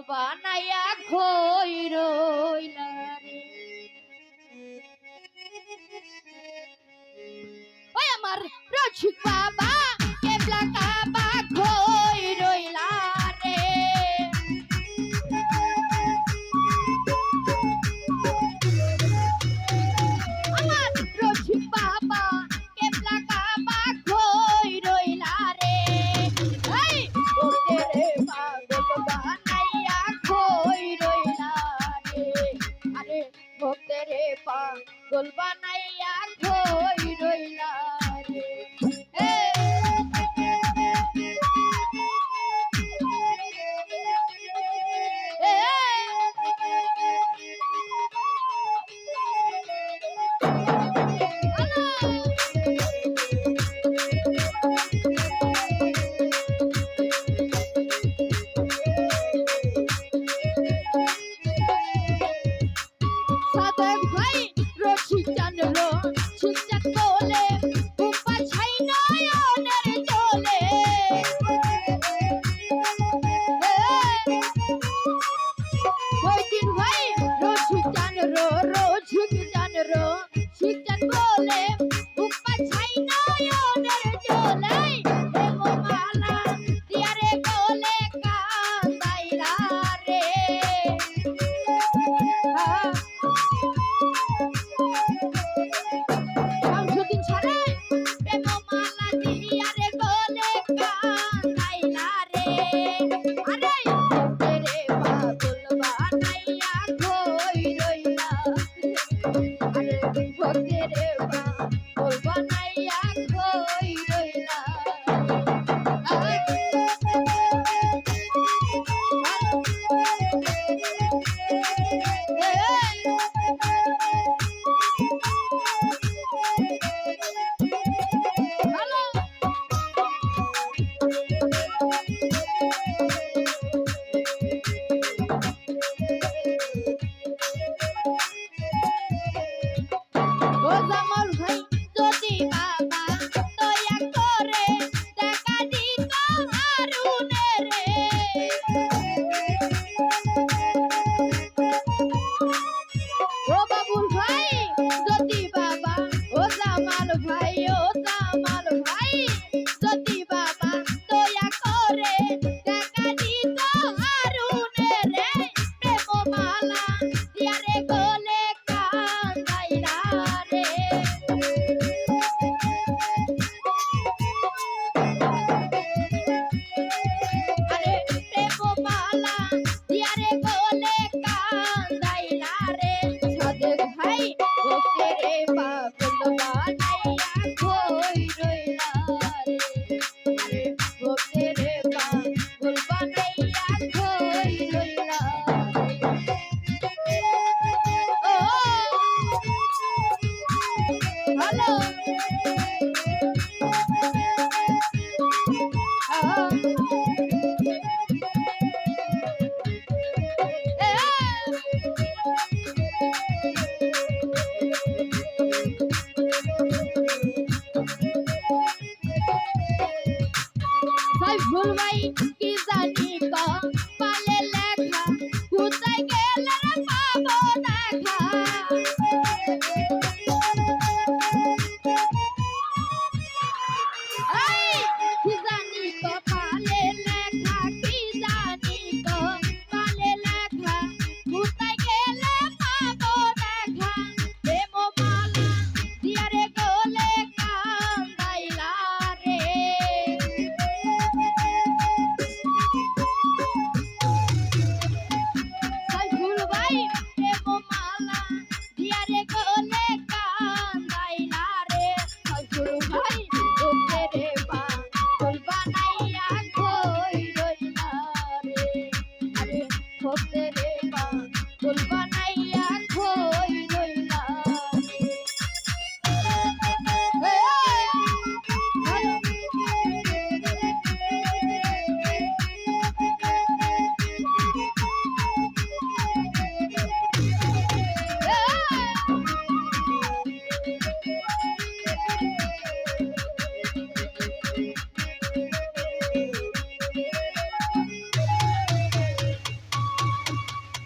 বানাইয়া খই রইলা রে। ওই আমার রসিক বাবা কেবলা কাবা খই রইলা রে। আমার রসিক বাবা কেবলা কাবা খই রইলা রে। এই ওরে পাগল বানাইয়া খই রইলা রে। আরে ভক্তেরে পাগল বানাইয়া খই রইলা রে।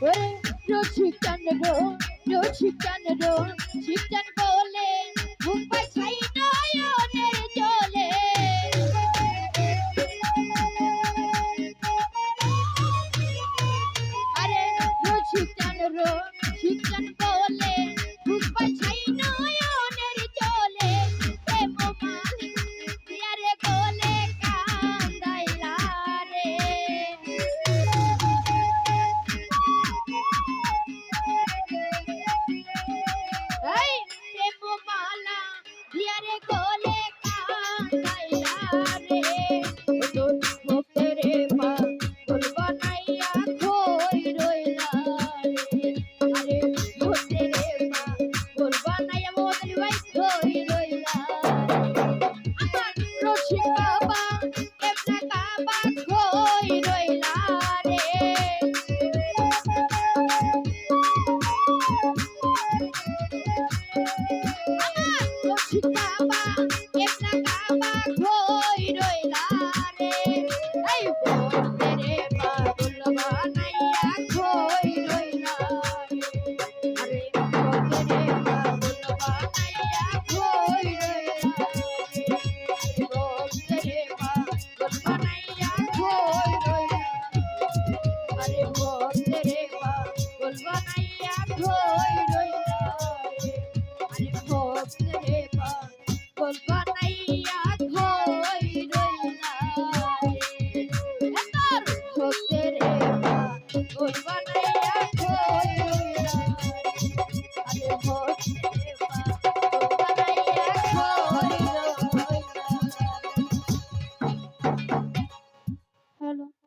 ওরে রসিক চান রো রসিক চান রো শিক চান বলে ঘুম পায় ছাই নয়নের জলে আরে রসিক চান রো শিক চান বলে ঘুম পায় ছাই নয়নের জলে প্রেম মাল দিয়া রে বলে কান্দাইলা রে এই প্রেম মালা দিয়া রে গলে কান্দাইলা রে তোর ভক্তেরে পাগল বানাইয়া খই রইলা রে আরে ভক্তেরে পাগল বানাইয়া মোদলি ভাই খই রইলা আমার রসিক বাবা কেমনা কাবা খই রইলা রে আমার রসিক বাবা কেমনা কাবা খই রইলা রে এই ভক্তেরে পাগল বানাইয়া খই রইলা রে আরে ভক্তেরে পাগল বানাইয়া খই রইলা রে ভক্তেরে পাগল বানাইয়া খই রইলা আরে ভক্তেরে পাগল বানাইয়া খই রইলা রে আরে ভক্তেরে পাগল বানাইয়া খই রইলা রে তোর ভক্তেরে পাগল বানাইয়া খই রইলা